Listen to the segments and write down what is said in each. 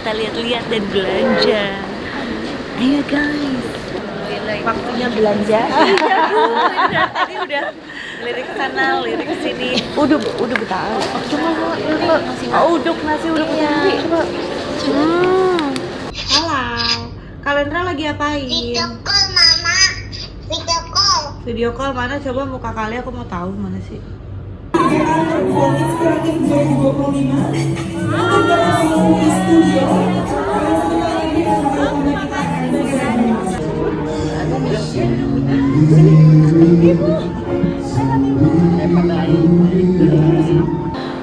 kita lihat-lihat dan belanja. Ayo guys, Waktunya belanja. tadi udah lirik ke sana, lirik ke sini. Udah betah. Cuma Uduk nasi uduk Betawi. coba. Halo, Kalendra lagi apain? Video call mama, video call. Video call mana? Coba muka kalian, aku mau tahu mana sih.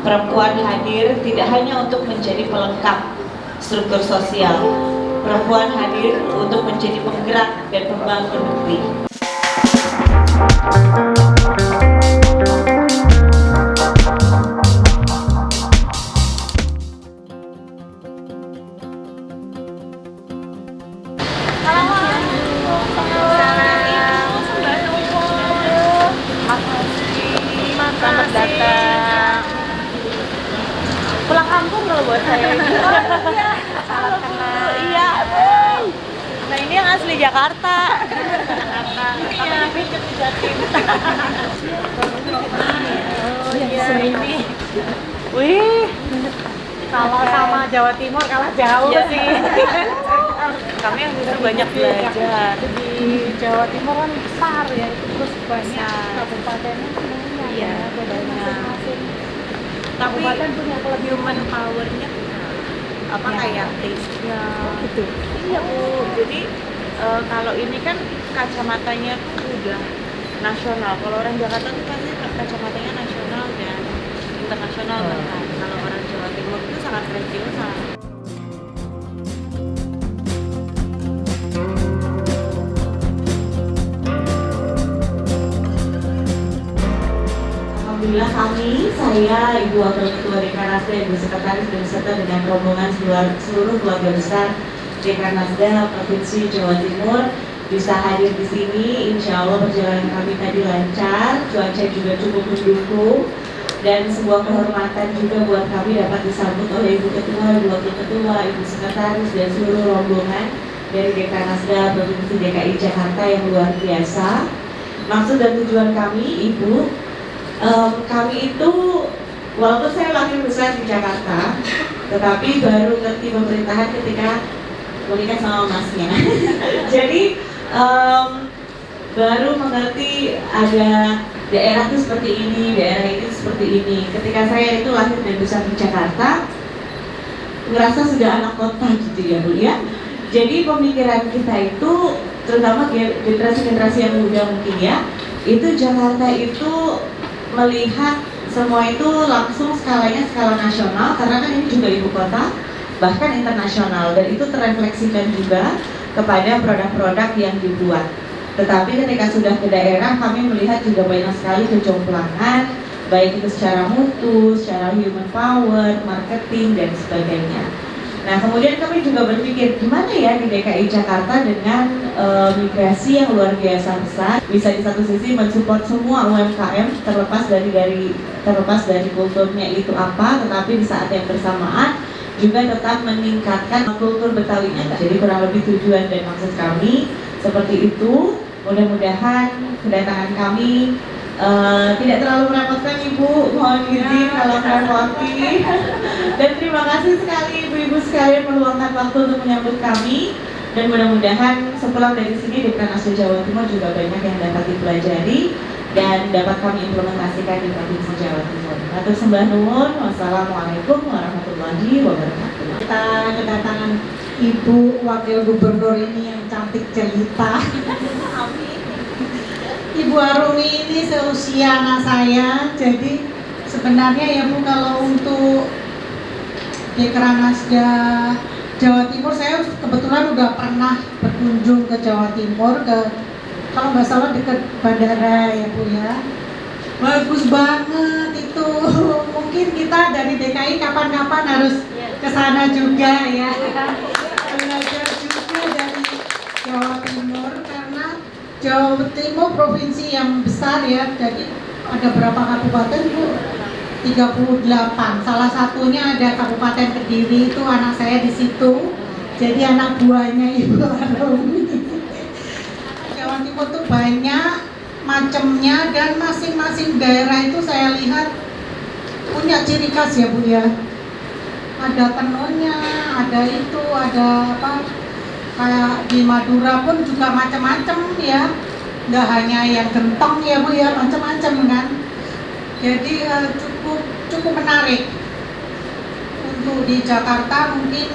Perempuan hadir tidak hanya untuk menjadi pelengkap struktur sosial. Perempuan hadir untuk menjadi penggerak dan pembangun negeri. Selamat datang. Pulang kampung kalau buat saya. Salam kenal. Iya. Nah ini yang asli Jakarta. Iya. Pikir di Jatim. Oh iya ini. Wih. Kalau sama Jawa Timur kalah jauh sih. Kami yang justru banyak belajar. Di Jawa Timur kan besar ya, itu terus banyak kabupatennya banyak. Iya, beda masing-masing. Tapi Kabupaten punya kelebihan. human power-nya apa Ya. kayak taste-nya Gitu. iya Bu. Jadi kalau ini kan kacamatanya tuh udah nasional. Kalau orang Jakarta tuh pasti kacamatanya nasional dan internasional bahkan. Kalau orang Jawa Timur itu sangat regional. Alhamdulillah saya, Ibu Wakil Ketua Dekranasda, Ibu Sekretaris dan beserta dengan rombongan seluruh keluarga besar Dekranasda Provinsi Jawa Timur bisa hadir di sini. Insya Allah perjalanan kami tadi lancar, cuaca juga cukup mendukung, dan sebuah kehormatan juga buat kami dapat disambut oleh Ibu Ketua, Ibu Wakil Ketua, Ibu Sekretaris dan seluruh rombongan dari Dekranasda Provinsi DKI Jakarta yang luar biasa. Maksud dan tujuan kami, Ibu, kami itu walaupun saya lahir besar di Jakarta, tetapi baru ngerti pemerintahan ketika menikah sama masnya. Jadi baru mengerti ada daerah itu seperti ini, daerah ini seperti ini. Ketika saya itu lahir dan besar di Jakarta, ngerasa sudah anak kota gitu ya Bu ya. Jadi pemikiran kita itu, terutama generasi-generasi yang muda mungkin ya, itu Jakarta itu melihat semua itu langsung skalanya skala nasional, karena kan ini juga ibu kota, bahkan internasional, dan itu terefleksikan juga kepada produk-produk yang dibuat. Tetapi ketika sudah ke daerah, kami melihat juga banyak sekali kejomplangan, baik itu secara mutu, secara human power, marketing, dan sebagainya. Nah, kemudian kami juga berpikir gimana ya di DKI Jakarta dengan migrasi yang luar biasa besar, bisa di satu sisi mensupport semua UMKM terlepas dari kulturnya itu apa, tetapi di saat yang bersamaan juga tetap meningkatkan kultur Betawinya. Jadi kurang lebih tujuan dan maksud kami seperti itu. Mudah-mudahan kedatangan kami tidak terlalu merepotkan Ibu, mohon izin kalau merepoti. Dan terima kasih sekali ibu-ibu sekalian meluangkan waktu untuk menyambut kami. Dan mudah-mudahan sepulang dari sini Dekranasda Jawa Timur juga banyak yang dapat dipelajari dan dapat kami implementasikan di Provinsi Jawa Timur. Matur sembah nuwun. Wassalamualaikum warahmatullahi wabarakatuh. Kita kedatangan Ibu Wakil Gubernur ini yang cantik jelita. Ibu Arumi ini seusia anak saya, jadi sebenarnya ya Bu, kalau untuk Dekranasda Jawa Timur, saya kebetulan udah pernah berkunjung ke Jawa Timur, kalau nggak salah dekat bandara ya Bu ya. Bagus banget itu. Mungkin kita dari DKI kapan-kapan harus ke sana juga ya. Belajar juga dari Jawa Timur, karena Jawa Timur provinsi yang besar ya. Jadi ada berapa kabupaten Bu? 38. Salah satunya ada Kabupaten Kediri, itu anak saya di situ. Jadi anak buahnya Ibu Arumi. Jawa Timur tuh banyak macamnya dan masing-masing daerah itu saya lihat punya ciri khas ya Bu ya. Ada tenunnya, ada itu, ada apa? Kayak di Madura pun juga macam-macam ya. Nggak hanya yang gentong ya Bu ya, macam-macam kan. Jadi cukup menarik untuk di Jakarta. Mungkin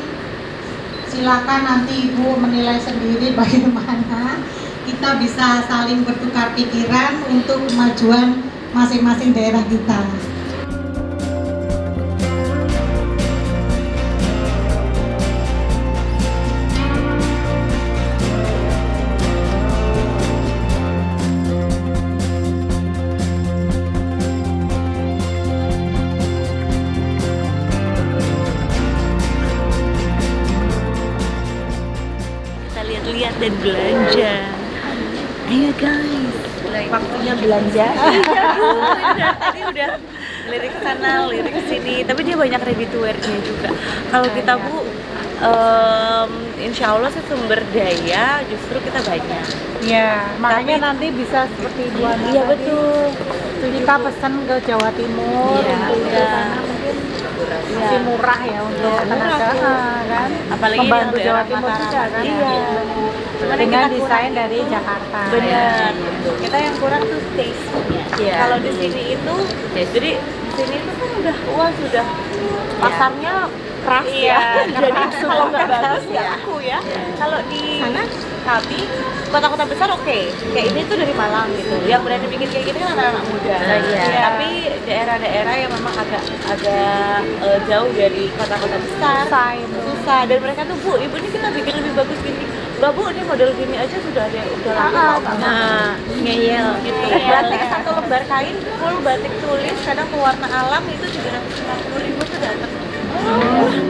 silakan nanti Ibu menilai sendiri bagaimana kita bisa saling bertukar pikiran untuk kemajuan masing-masing daerah kita. Lihat dan belanja. Ayo guys, waktunya belanja. Tadi udah lirik ke sana, lirik ke sini. Tapi dia banyak ready to wear-nya juga. Kalau kita Bu, insya Allah sih sumber daya justru kita banyak. Ya, makanya nanti bisa seperti Ibu Ana Iya tadi. betul. Kita pesan ke Jawa Timur Iya, untuk iya. di sana mungkin masih murah ya untuk Iya, tenaga murah. kan. Apalagi Membantu yang Jawa daerah Timur juga Mataram. kan. Iya. Cuman yang Dengan kita desain kurang dari itu- Jakarta. Benar. Kita yang kurang tuh taste-nya. Iya. Kalau di sini itu, jadi di sini itu kan udah sudah pasarnya keras ya. Jadi kalau nggak bagus nggak laku ya. Kalau di sana kami kota-kota besar oke. Kayak ini tuh dari Malang gitu. Yang berani bikin kayak gini kan anak-anak muda. Iya. Tapi daerah-daerah yang memang agak jauh dari kota-kota besar susah. Dan mereka tuh Bu, ibu ini kita bikin lebih bagus gini. Enggak Bu, ini model gini aja sudah ada udah laku. Nah, ngeyel gitu. Batik satu lembar kain full batik tulis kadang pewarna alam itu 750.000 tuh datang.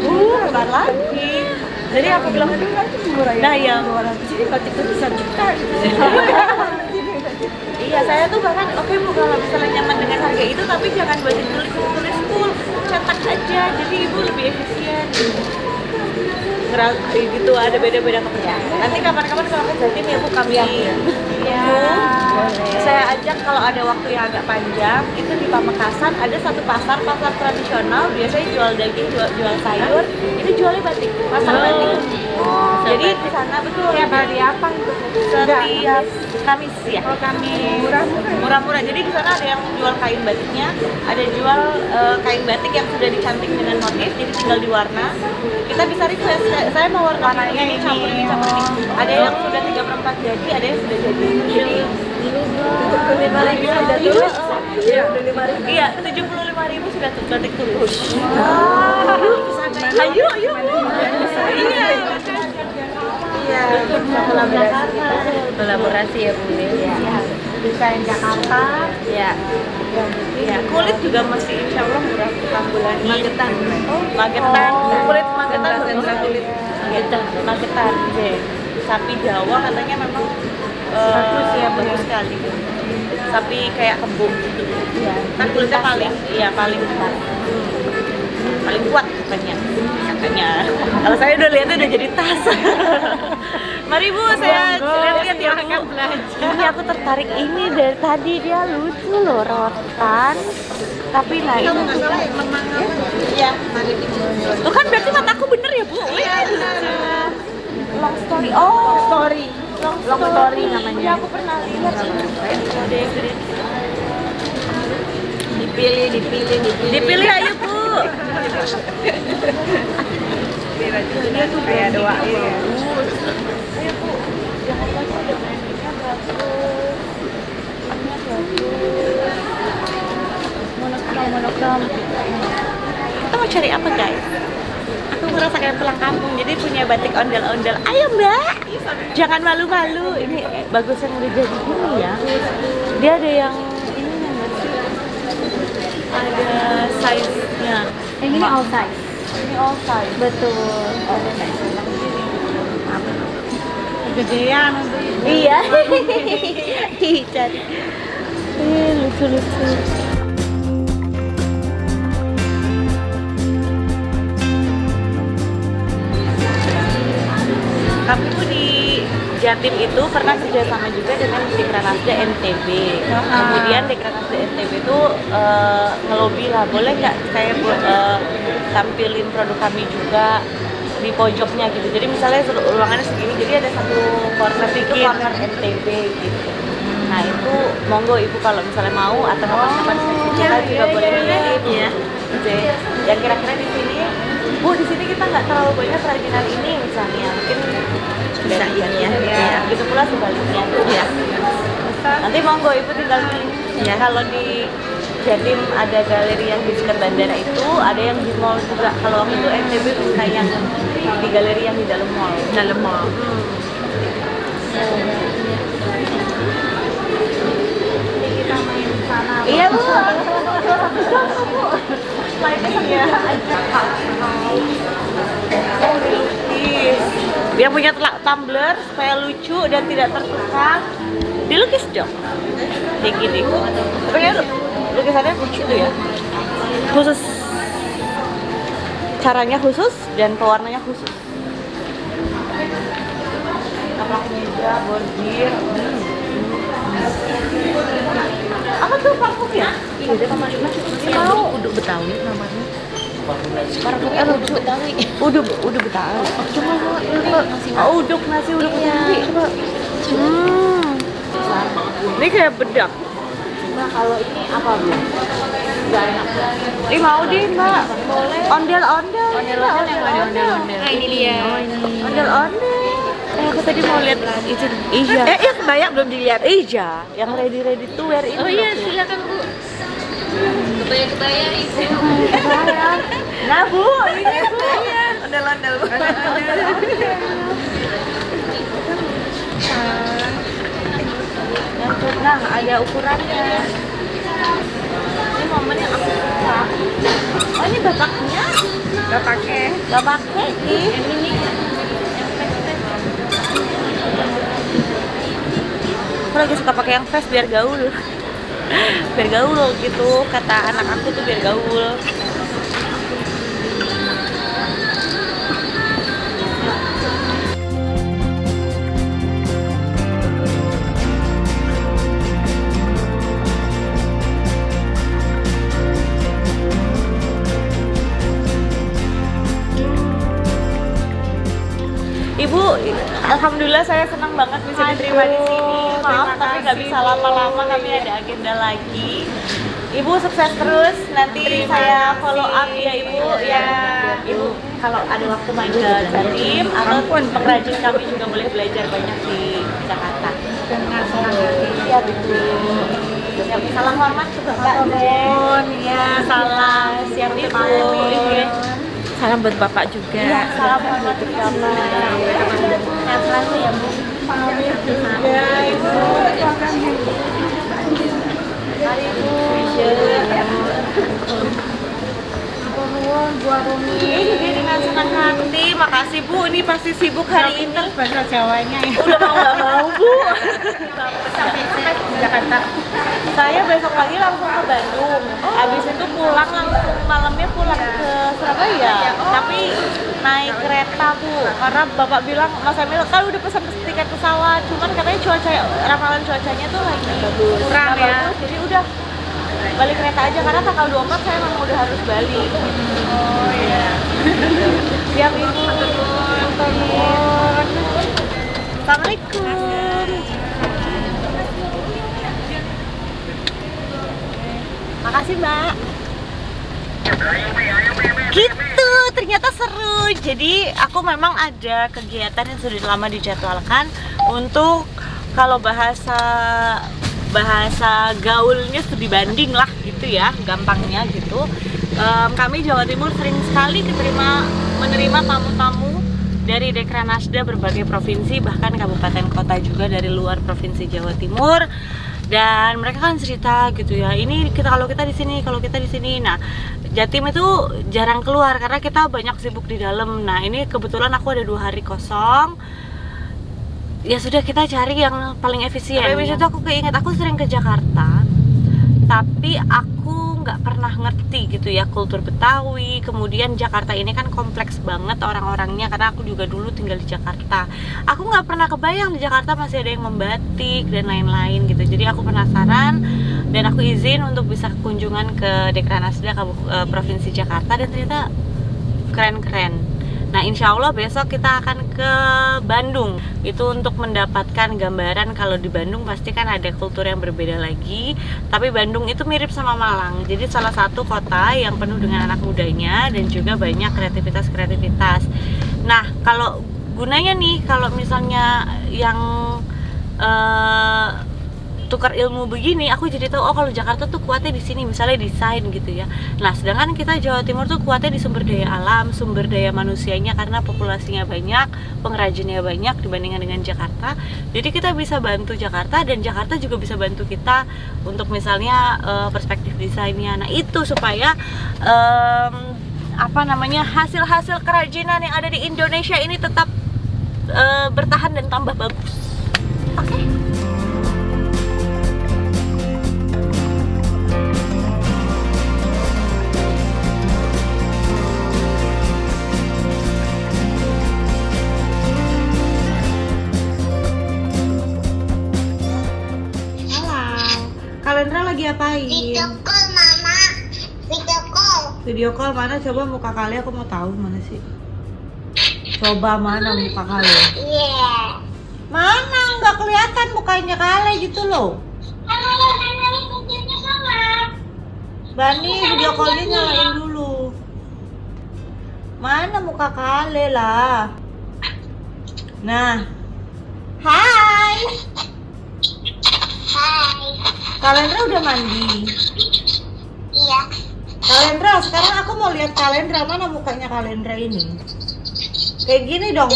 Bukan lagi. Jadi aku bilang aduh itu murah ya. Nah ya, jadi batik tulisan juta gitu. Iya, saya tuh bahkan oke Bu kalau misalnya nyaman dengan harga itu tapi jangan batik tulis full, cetak aja. Jadi Ibu lebih efisien. Gitu ada beda-beda kepercayaan. Nanti kapan-kapan kalau ke Jatim ya Bu kami saya ajak kalau ada waktu yang agak panjang itu di Pamekasan ada satu pasar tradisional biasanya jual daging jual sayur ini jualnya batik pasar batik. Jadi di sana betul Tiap hari apa itu? setiap Kamis ya. Oh, kami Murah-murah. Jadi di sana ada yang jual kain batiknya, ada jual kain batik yang sudah dicanting dengan motif, jadi tinggal diwarna. Kita bisa request, saya mau warna ini campur ini. Ada yang sudah 3/4 jadi, ada yang sudah jadi. Jadi 75.000 sudah tulus. Iya, 75.000 sudah batik tulus. Ayo. Iya. Iya. Kolaborasi ya Bu. Iya. desain Jakarta. Iya. Ya, kulit juga masih insya Allah murah bulan ini. Magetan. Magetan, kulit Magetan Sentra kulit Magetan, Magetan. Sapi Jawa katanya memang Bagus ya, Bu. bagus sekali. Sapi kayak kembung gitu. Iya. Kan kulitnya paling paling kuat katanya. Kalau saya udah lihatnya udah jadi tas. Mari Bu, saya lihat ya Bu. Ini aku tertarik ini dari tadi dia lucu loh rotan. Tapi nah ini iya. Tuh kan berarti mataku bener ya Bu? Iya benar. Long story. Oh, long story namanya. Iya, aku pernah lihat sih. Ada yang gede. Dipilih ayo Bu. Dia tuh kayak doain ya. Ayo Bu. Jangan lupa ada brandingnya bagus. Ini bagus. Monokrom. Kita mau cari apa guys? Aku merasa kayak pulang kampung, jadi punya batik ondel-ondel. Ayo Mbak, jangan malu-malu. Ini bagus yang udah jadi gini ya. Dia ada yang ini nggak sih? Ada size-nya. Ini all size. Ini all size. Betul. All size. Kegedean untuk Iya. Cari. Lucu-lucu. kami tuh di Jatim itu pernah kerjasama juga dengan Dekranasda NTB. Kemudian Dekranasda NTB itu ngelobi lah, boleh nggak saya tampilin produk kami juga di pojoknya gitu. Jadi misalnya ruangannya segini, jadi ada satu corner itu corner NTB gitu. Nah itu monggo ibu kalau misalnya mau atau kapan-kapan kita juga boleh ngirim ya. Dan kira-kira di sini, Bu, di sini kita nggak terlalu banyak kerajinan ini misalnya, mungkin bisa ini ya. Begitu pula sebaliknya. Ya. Nanti monggo ibu tinggal pilih. Ya. Kalau di Jatim ada galeri yang di dekat bandara itu, ada yang di mall juga. Kalau waktu itu NTB minta yang di galeri yang di dalam mall. Dalam mall. Kita main sana. Iya Bu. Dia punya tumbler supaya lucu dan tidak tertukar. Dilukis dong. Kayak gini. Pokoknya lukisannya lucu tuh ya. Khusus. Caranya khusus dan pewarnanya khusus. Taplak meja, bordir. Apa tuh parfumnya? Iya, dia Mama Lina mau uduk Betawi namanya. Parfumnya uduk Betawi. Uduk Betawi. Coba uduk nasi uduk Betawi. Coba. Ini kayak bedak. Nah, kalau ini apa, Bu? Enggak enak. Ih, mau deh, Mbak. Boleh. Ondel-ondel. Ondel-ondel yang ada ondel-ondel. Nah, ini dia. Ondel-ondel. Aku tadi mau lihat itu Ija. Iya kebayang belum dilihat Ija yang ready to wear itu. Oh iya, silakan Bu. Kebaya-kebaya Ibu. Kebayang. Nah Bu, ini Bu. Ondel-ondel. Nah, ada ukurannya. Ini momen yang aku suka. Oh ini bapaknya? Bapaknya nih. Aku lagi suka pakai yang fresh biar gaul. Biar gaul gitu, kata anak aku tuh biar gaul. Ibu, alhamdulillah saya senang banget bisa diterima di sini. Maaf tapi nggak bisa lama-lama, kami ada agenda lagi. Ibu sukses terus, nanti saya follow up ya Ibu. Ya, Ibu kalau ada waktu main ke Jatim atau pengrajin kami juga boleh belajar banyak di Jakarta. Dengan senang hati. Iya betul. Salam hormat ke Bapak. Ya, salam. Siap Ibu. Salam buat Bapak juga. Iya, salam buat Bapak. Sehat selalu ya Bu. Pamit juga Ibu. Mari Bu. Buat Rumi. Ini dengan senang hati. Makasih Bu. Ini pasti sibuk hari ini. Bahasa Jawanya ya. Udah mau nggak mau Bu. Sampai Jakarta. Saya besok pagi langsung ke Bandung. Habis itu pulang langsung malamnya pulang ke Surabaya. Tapi naik kereta Bu. Karena Bapak bilang Mas Emil kan udah pesan tiket pesawat. Cuman katanya ramalan cuacanya tuh lagi kurang ya. Jadi udah balik kereta aja karena tanggal 24 saya memang udah harus balik. Oh iya. Siap Ibu. Assalamualaikum. Makasih Mbak. Gitu, ternyata seru. Jadi aku memang ada kegiatan yang sudah lama dijadwalkan untuk kalau bahasa gaulnya studi banding lah gitu ya, gampangnya gitu. Kami Jawa Timur sering sekali menerima tamu-tamu dari Dekranasda berbagai provinsi, bahkan kabupaten kota juga dari luar provinsi Jawa Timur. Dan mereka kan cerita gitu ya, ini kalau kita di sini. Nah, Jatim itu jarang keluar karena kita banyak sibuk di dalam. Nah, ini kebetulan aku ada 2 hari kosong. Ya sudah, kita cari yang paling efisien. Habis itu aku keinget aku sering ke Jakarta, tapi aku nggak pernah ngerti gitu ya kultur Betawi. Kemudian Jakarta ini kan kompleks banget orang-orangnya, karena aku juga dulu tinggal di Jakarta. Aku nggak pernah kebayang di Jakarta masih ada yang membatik dan lain-lain gitu. Jadi aku penasaran dan aku izin untuk bisa kunjungan ke Dekranasda Provinsi Jakarta, dan ternyata keren-keren. Nah, insya Allah besok kita akan ke Bandung. Itu untuk mendapatkan gambaran kalau di Bandung pasti kan ada kultur yang berbeda lagi. Tapi Bandung itu mirip sama Malang. Jadi salah satu kota yang penuh dengan anak mudanya dan juga banyak kreativitas-kreativitas. Nah, kalau gunanya nih, kalau misalnya yang tukar ilmu begini, aku jadi tahu, oh kalau Jakarta tuh kuatnya di sini, misalnya desain gitu ya. Nah, sedangkan kita Jawa Timur tuh kuatnya di sumber daya alam, sumber daya manusianya, karena populasinya banyak, pengrajinnya banyak dibandingkan dengan Jakarta. Jadi kita bisa bantu Jakarta, dan Jakarta juga bisa bantu kita untuk misalnya perspektif desainnya. Nah, itu supaya hasil-hasil kerajinan yang ada di Indonesia ini tetap bertahan dan tambah bagus. Oke. Kalendra lagi apain? Video call mama. Video call. Video call mana? Coba muka kalian, aku mau tahu mana sih. Coba mana muka kalian? Iya. Mana? Nggak kelihatan mukanya kalian gitu loh. Bani, video callnya nyalain dulu. Mana muka kalian lah? Nah. Hai. Hai. Kalendra udah mandi. Iya. Kalendra, sekarang aku mau lihat Kalendra. Mana mukanya Kalendra ini? Kayak gini dong.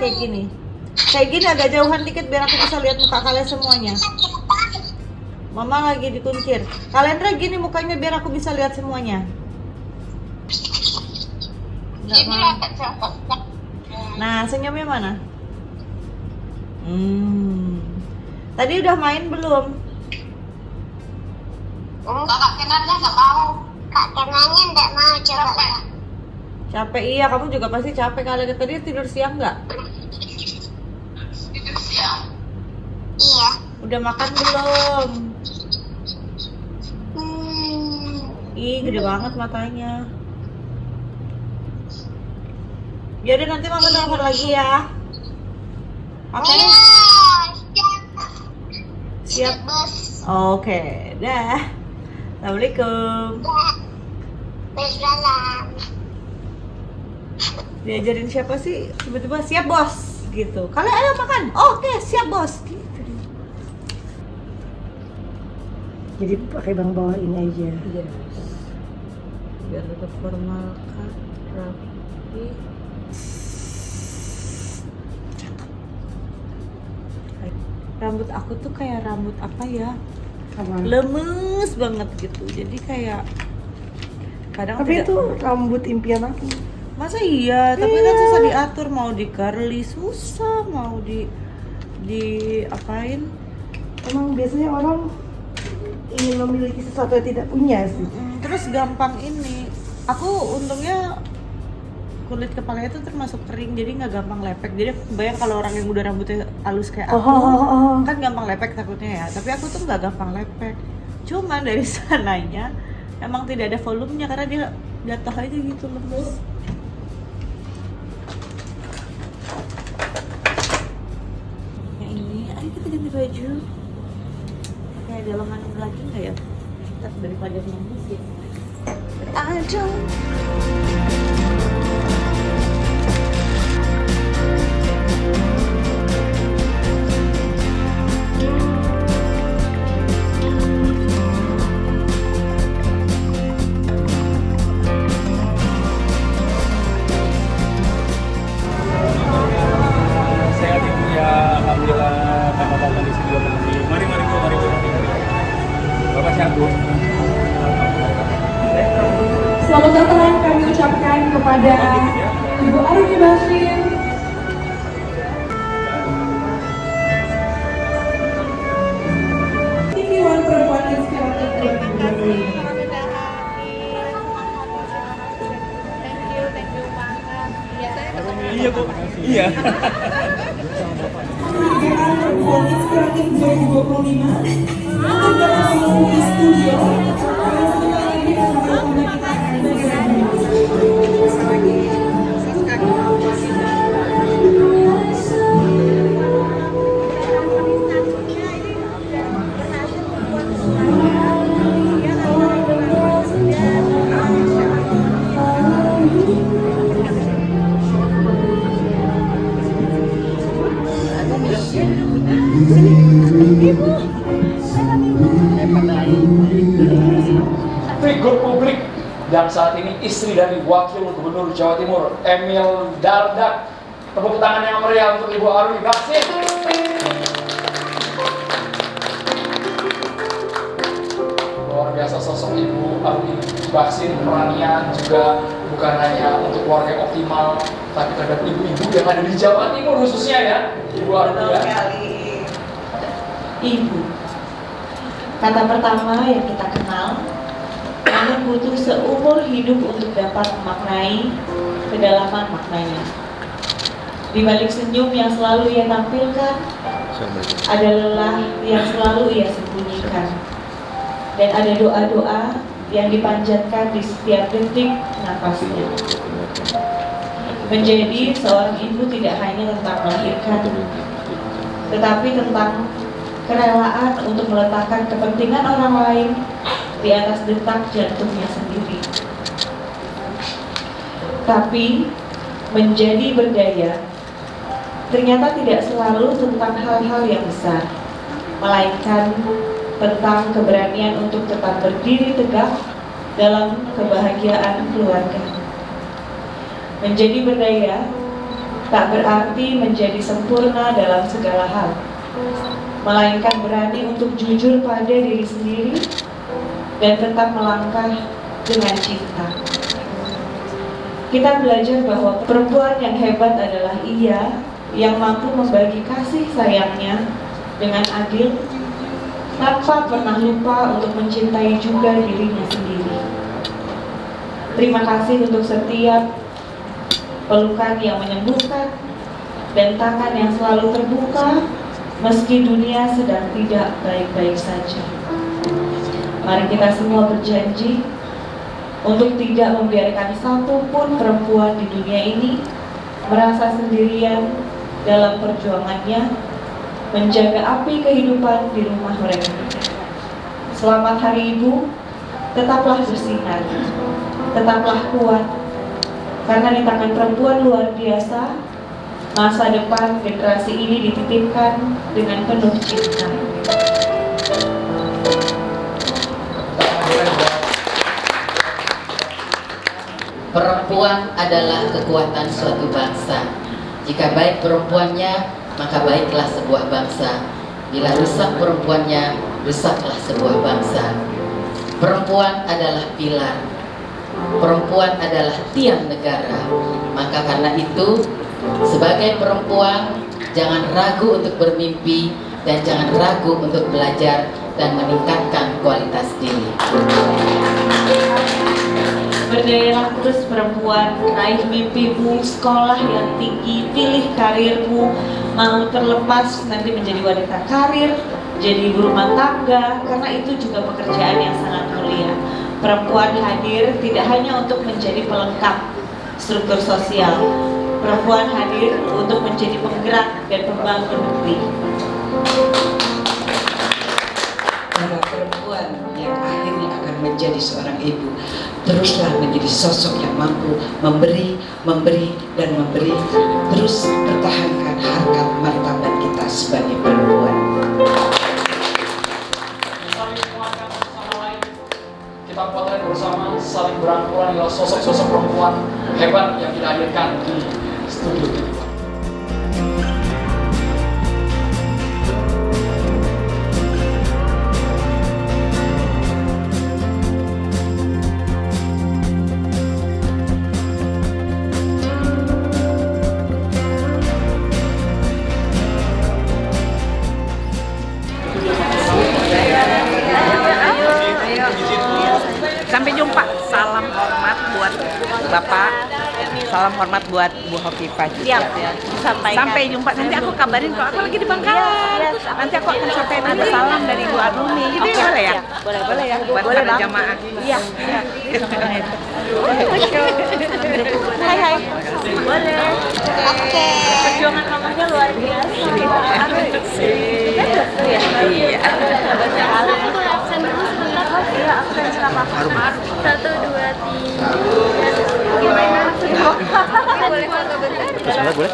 Kayak gini. Kayak gini, agak jauhan dikit biar aku bisa lihat muka kalian semuanya. Mama lagi dikuncir. Kalendra gini mukanya biar aku bisa lihat semuanya. Nggak mau. Nah, senyumnya mana? Tadi udah main belum? Kakak Kenannya nggak mau. Kak Kenannya nggak mau coba. Capek, iya, kamu juga pasti capek. Kalian tadi tidur siang nggak? Tidur siang. Iya. Udah makan belum? Ih, gede banget matanya. Yaudah, nanti mama telepon lagi ya. Oke? Siap. Bos. Oke, dah. Assalamualaikum. Berjalan. Diajarin siapa sih? Tiba-tiba siap bos gitu. Kalian ayo makan. Oke, siap bos. Gitu. Jadi pakai bang bawah ini aja. Iya. Biar tetap formal kan, rapi. Rambut aku tuh kayak rambut apa ya? Lemes banget gitu. Jadi kayak kadang Tapi tidak, itu rambut impian aku. masa iya? Tapi kan susah diatur, mau di curly susah, mau di apain? Emang biasanya orang ingin memiliki sesuatu yang tidak punya sih. Terus gampang ini. Aku untungnya kulit kepalanya itu termasuk kering, jadi nggak gampang lepek. Jadi bayang kalau orang yang udah rambutnya halus kayak aku, kan gampang lepek takutnya ya. Tapi aku tuh nggak gampang lepek. Cuma dari sananya emang tidak ada volumenya karena dia jatuh aja gitu lemes. Yang ini, ayo kita ganti baju. Kayak ada lengan lagi nggak ya? Kita daripada nangis ya. Aja. Sehat ibu ya, alhamdulillah. Kakak-kakak di sini juga makasih. Mari bu, mari. Bapak sehat bu. Selamat datang kami ucapkan Iya. Inspiratif 2025 kita langsung di studio. Figur publik yang saat ini istri dari Wakil Gubernur Jawa Timur, Emil Dardak. Tepuk tangan yang meriah untuk Ibu Arumi Baksin. Luar biasa sosok Ibu Arumi Baksin, perannya juga bukan hanya untuk keluarga optimal, tapi terhadap ibu-ibu yang ada di Jawa Timur khususnya ya, Ibu Arumi ya. Ibu. Kata pertama yang kita kenal, namun butuh seumur hidup untuk dapat memaknai kedalaman maknanya. Di balik senyum yang selalu ia tampilkan, ada lelah yang selalu ia sembunyikan. Dan ada doa-doa yang dipanjatkan di setiap detik nafasnya. Menjadi seorang ibu tidak hanya tentang melahirkan, tetapi tentang kerelaan untuk meletakkan kepentingan orang lain di atas detak jantungnya sendiri. Tapi menjadi berdaya ternyata tidak selalu tentang hal-hal yang besar, melainkan tentang keberanian untuk tetap berdiri tegak dalam kebahagiaan keluarga. Menjadi berdaya tak berarti menjadi sempurna dalam segala hal, melainkan berani untuk jujur pada diri sendiri dan tetap melangkah dengan cinta. Kita belajar bahwa perempuan yang hebat adalah ia yang mampu membagi kasih sayangnya dengan adil, tanpa pernah lupa untuk mencintai juga dirinya sendiri. Terima kasih untuk setiap pelukan yang menyembuhkan dan tangan yang selalu terbuka meski dunia sedang tidak baik-baik saja. Mari kita semua berjanji untuk tidak membiarkan satupun perempuan di dunia ini merasa sendirian dalam perjuangannya menjaga api kehidupan di rumah mereka. Selamat Hari Ibu, tetaplah bersinar, tetaplah kuat, karena di tangan perempuan luar biasa, masa depan generasi ini dititipkan dengan penuh cinta. Perempuan adalah kekuatan suatu bangsa. Jika baik perempuannya, maka baiklah sebuah bangsa. Bila rusak perempuannya, rusaklah sebuah bangsa. Perempuan adalah pilar. Perempuan adalah tiang negara. Maka karena itu, sebagai perempuan, jangan ragu untuk bermimpi dan jangan ragu untuk belajar dan meningkatkan kualitas diri. Berdayalah terus perempuan, raih mimpimu, sekolah yang tinggi, pilih karirmu, mau terlepas nanti menjadi wanita karir, jadi ibu rumah tangga, karena itu juga pekerjaan yang sangat mulia. Perempuan hadir tidak hanya untuk menjadi pelengkap struktur sosial, perempuan hadir untuk menjadi penggerak dan pembangun negeri. Para perempuan yang akhirnya akan menjadi seorang ibu, teruslah menjadi sosok yang mampu memberi, dan memberi. Terus pertahankan harkat martabat kita sebagai perempuan. Saling menguatkan satu sama lain. Kita potret bersama, saling berangkulan adalah sosok-sosok perempuan hebat yang kita hadirkan di studio ini. Sampai jumpa. Salam hormat buat Bapak. Salam salam hormat buat Bu Hovifah juga. Siap ya. Sampai jumpa, nanti aku kabarin kalau aku lagi di Bangkalan. Nanti aku akan sampai ada salam dari Bu Arumi. Gitu ya, boleh ya? Boleh ya. Buat para jamaah. Iya. Hai. Boleh. Oke. Perjuangan mamanya luar biasa. Iya. Absen dulu sebentar. Iya, absen sama Harum. 1, 2, 3. Gimana? Boleh foto bentar? Boleh.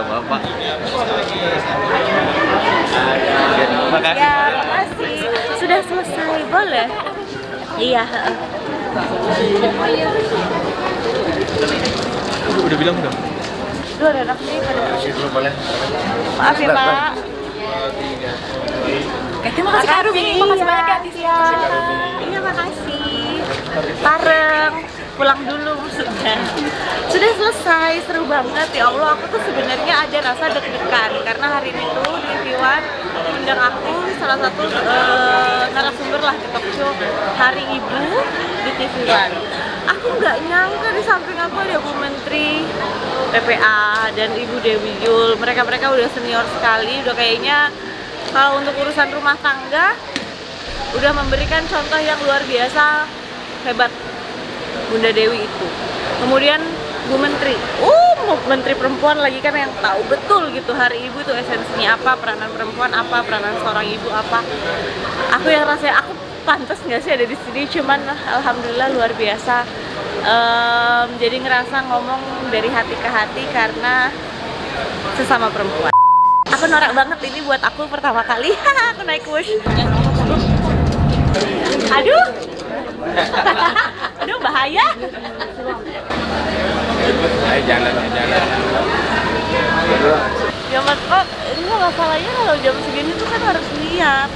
Bapak. Ya, makasih. Sudah selesai, boleh? Iya. Udah bilang udah. Duh, ada anak nih pada. Dulu boleh. Maaf ya, Pak. Terima kasih Kak Arumi. Makasih banyak ya. Iya, makasih. Bareng. Pulang dulu maksudnya. Sudah selesai, seru banget. Ya Allah, aku tuh sebenarnya ada rasa deg-degan karena hari ini tuh di TV1 undang aku salah satu narasumber lah di talk show Hari Ibu di TV1. Aku nggak nyangka di samping aku ada Bu Menteri PPA dan Ibu Dewi Yul. Mereka udah senior sekali, udah kayaknya kalau untuk urusan rumah tangga udah memberikan contoh yang luar biasa, hebat. Bunda Dewi itu. Kemudian Bu Menteri, Menteri Perempuan lagi kan yang tahu betul gitu Hari Ibu itu esensinya apa, peranan perempuan apa, peranan seorang ibu apa. Aku yang rasanya aku pantas nggak sih ada di sini, cuman alhamdulillah luar biasa. Jadi ngerasa ngomong dari hati ke hati karena sesama perempuan. Aku norak banget, ini buat aku pertama kali. Aku naik wush. Aduh bahaya. Ayo jalan. Ya mas kok, ini masalahnya kalau jam segini tuh kan harus lihat.